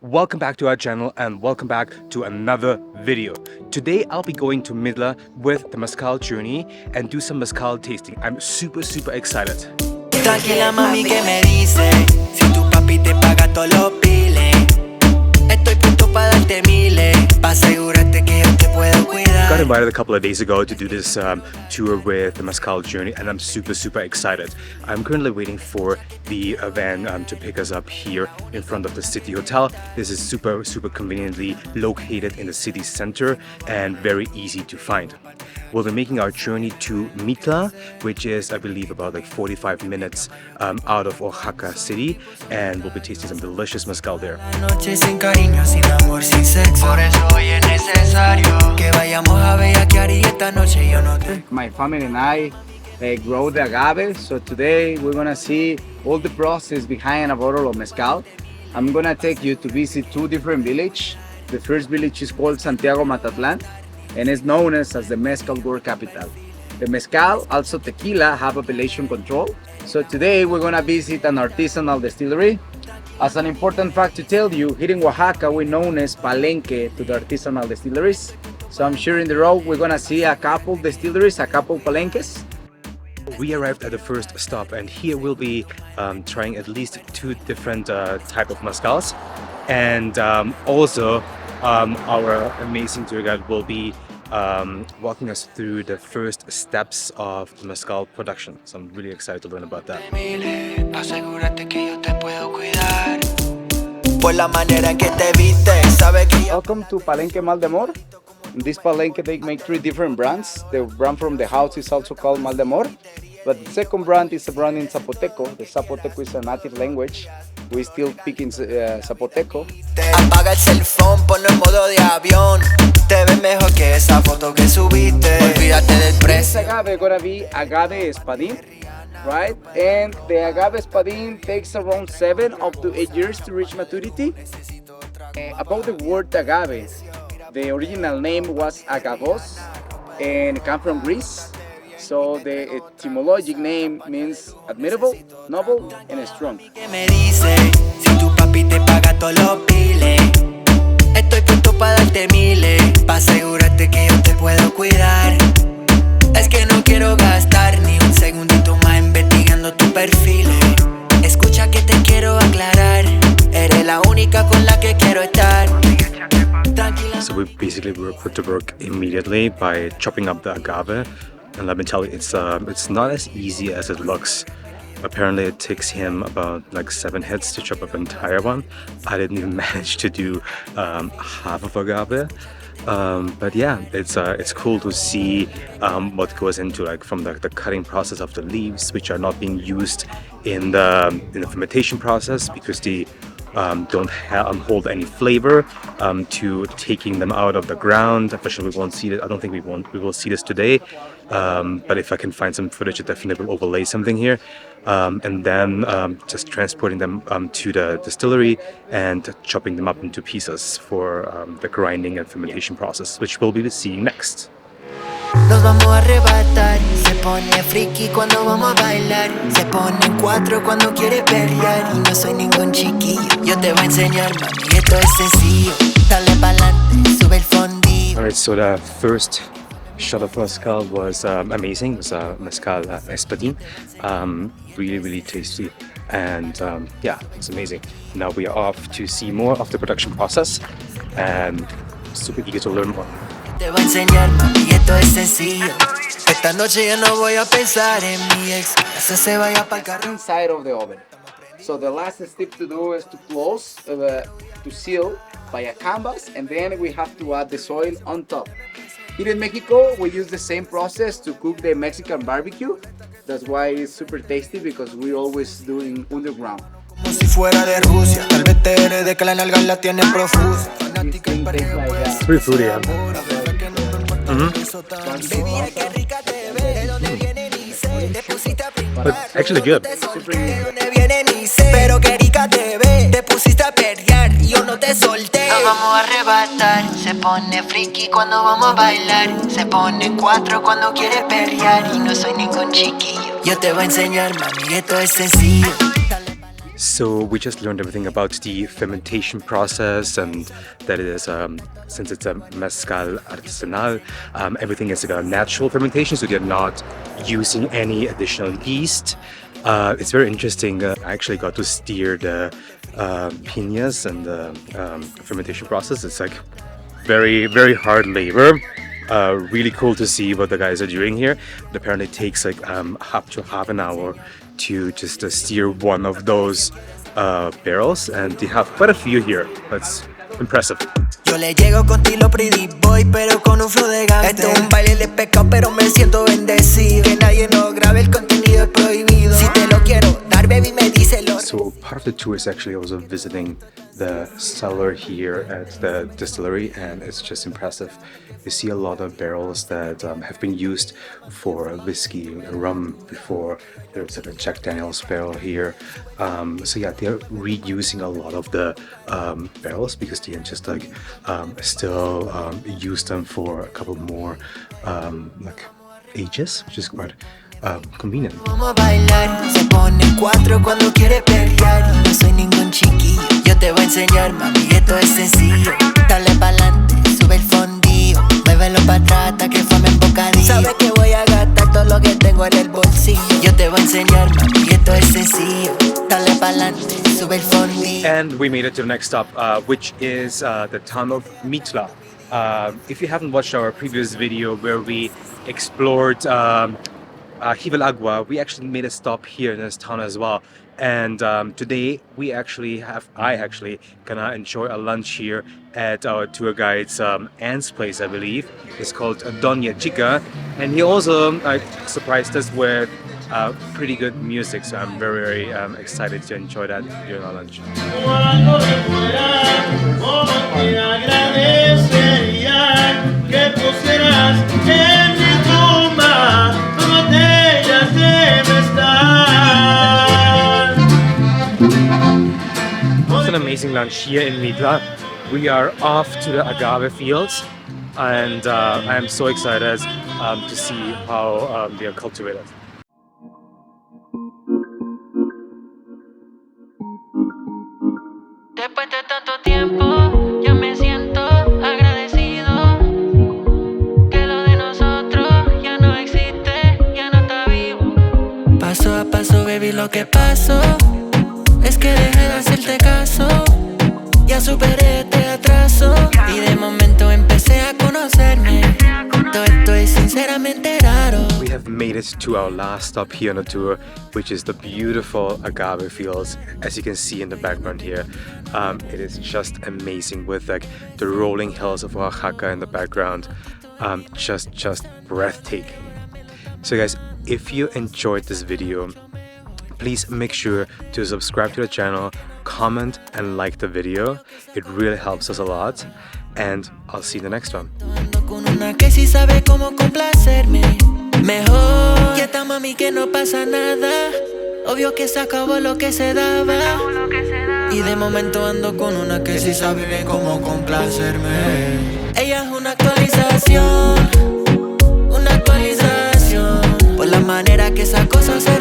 Welcome back to our channel and welcome back to another video. Today I'll be going to Midla with the Mezcal Journey and do some mezcal tasting. I'm super excited. Tranquila mami, que me dice si tu papi te paga todos los biles. Estoy puesto para darte miles, para asegurarte que yo te puedo cuidar. Got invited a couple of days ago to do this tour with the Mezcal Journey and I'm super excited. I'm currently waiting for the van to pick us up here in front of the City Hotel. This is super conveniently located in the city center and very easy to find. We'll be making our journey to Mitla, which is, I believe, about like 45 minutes out of Oaxaca City, and we'll be tasting some delicious mezcal there. Noche sin cariño, sin amor, sin sexo. Por eso hoy es necesario que vayamos a bellaquear y esta noche yo no te... My family and I grow the agave, so today we're gonna see all the process behind a bottle of mezcal. I'm gonna take you to visit two different villages. The first village is called Santiago Matatlan and is known as the mezcal world capital. The mezcal, also tequila, have appellation control. So today we're gonna visit an artisanal distillery. As an important fact to tell you, here in Oaxaca we're known as Palenque to the artisanal distilleries. So I'm sure in the road we're gonna see a couple distilleries, a couple palenques. We arrived at the first stop and here we'll be trying at least two different type of mezcals, and also our amazing tour guide will be walking us through the first steps of the mezcal production. So I'm really excited to learn about that. Asegúrate que yo te puedo cuidar. Por la manera en que te viste, sabe que yo... Welcome to Palenque Maldemor. In this Palenque they make three different brands. The brand from the house is also called Maldemor. But the second brand is a brand in Zapoteco. The Zapoteco is a native language. We still speak in Zapoteco. Apaga el cell phone, ponlo en modo de avión. Te ves mejor que esa foto que subiste. Olvídate del This precio. agave gonna be agave espadín, right? And the agave espadín takes around 7 up to 8 years to reach maturity. About the word agave, the original name was agavos and it comes from Greece. So the etymologic name means admirable, noble, and strong. Que me dice si tu papi te paga todos los biles. Estoy puesto para darte miles, para asegurarte que yo te puedo cuidar. Es que no quiero gastar ni un segundito más investigando tu perfil. Escucha que te quiero aclarar, eres la única con la que quiero estar. Tranquila. So we basically were put to work immediately by chopping up the agave, and let me tell you, it's not as easy as it looks. Apparently it takes him about like 7 hits to chop up an entire one. I didn't even manage to do half of agave. But yeah, it's cool to see what goes into, like, from the cutting process of the leaves, which are not being used in the fermentation process because they don't hold any flavor, to taking them out of the ground. Especially we won't see it. I don't think we will see this today. But if I can find some footage, I definitely will overlay something here. And then just transporting them to the distillery and chopping them up into pieces for the grinding and fermentation process, which we'll be seeing next. Nos vamos a arrebatar. Se pone friki cuando vamos a bailar. Se pone en cuatro cuando quiere perrear. Y no soy ningún chiquillo. Yo te voy a enseñar, mami, esto es sencillo. Dale pa'lante, sube el fondillo. Alright, so the first shot of mezcal was amazing. It was mezcal espadín. Really tasty, and yeah, it's amazing. Now we are off to see more of the production process and super eager to learn more. Te voy a enseñar, mami, esto es sencillo. Esta noche yo no voy a pensar en mi ex. Esa se vaya pa'l carro. Inside of the oven. So the last step to do is to close, to seal by a canvas, and then we have to add the soil on top. Here in Mexico, we use the same process to cook the Mexican barbecue. That's why it's super tasty, because we always do it underground. Como si fuera de Rusia. Tal vez te herede que la nalga la tiene profusa. This thing tastes like that. Pretty fruity, yeah. But actually good. Pero que rica te ve, te pusiste a perrear y yo no te solté. Nos vamos a arrebatar, se pone friki cuando vamos a bailar. Se pone en cuatro cuando quiere perrear y no soy ningún chiquillo. Yo te voy a enseñar, mami, esto es sencillo. So we just learned everything about the fermentation process, and that it is since it's a mezcal artisanal, everything is like a natural fermentation, so they're not using any additional yeast. It's very interesting. I actually got to steer the piñas and the fermentation process. It's like very hard labor. Really cool to see what the guys are doing here. It apparently takes like up to half an hour to just steer one of those barrels, and they have quite a few here. That's impressive. Yo le llego con estilo pretty boy, pero con un flow de gangster. Esto es un baile de pecado, pero me siento bendecido. Que nadie nos grabe, el contenido es prohibido. Si te lo quiero dar, baby, me díselo. So part of the tour is actually also visiting the cellar here at the distillery, and it's just impressive. You see a lot of barrels that have been used for whiskey and rum before. There's like a Jack Daniel's barrel here. So yeah, they're reusing a lot of the barrels because they can just like still use them for a couple more like ages, which is quite convenient. Vamos a bailar, se pone cuatro cuando quiere perrear. No soy ningún chiquillo, yo te voy a enseñar, mami, esto es sencillo. Dale pa'lante, sube el fondillo, muévelo pa' atrás hasta que fame en bocadillo. Sabes que voy a gastar todo lo que tengo en el bolsillo. Yo te voy a enseñar, mami, esto es sencillo. Dale pa'lante, sube el fondillo. And we made it to the next stop, which is the town of Mitla. If you haven't watched our previous video where we explored Hivalagua, we actually made a stop here in this town as well. And today I actually gonna enjoy a lunch here at our tour guide's aunt's place, I believe. It's called Doña Chica, and he also surprised us with pretty good music, so I'm very excited to enjoy that during our lunch. It's an amazing lunch here in Mitla. We are off to the agave fields, and I am so excited to see how they are cultivated. Después de tanto tiempo, ya me siento agradecido. Que lo de nosotros ya no existe, ya no está vivo. Paso a paso, baby, lo que pasó es que dejé de hacerte caso. Ya superé este atraso y de momento empecé a conocerme. Todo esto es sinceramente raro. We have made it to our last stop here on the tour, which is the beautiful agave fields, as you can see in the background here. It is just amazing with like the rolling hills of Oaxaca in the background. Just breathtaking. So guys, if you enjoyed this video, please make sure to subscribe to the channel, comment and like the video. It really helps us a lot, and I'll see you in the next one. Ando con una que sí sabe cómo complacerme. Mejor, ya está, mami, que no pasa nada. Obvio que se acabó lo que se daba. Y de momento ando con una que sí sabe bien cómo complacerme. Ella es una actualización. Por la manera que esa cosa se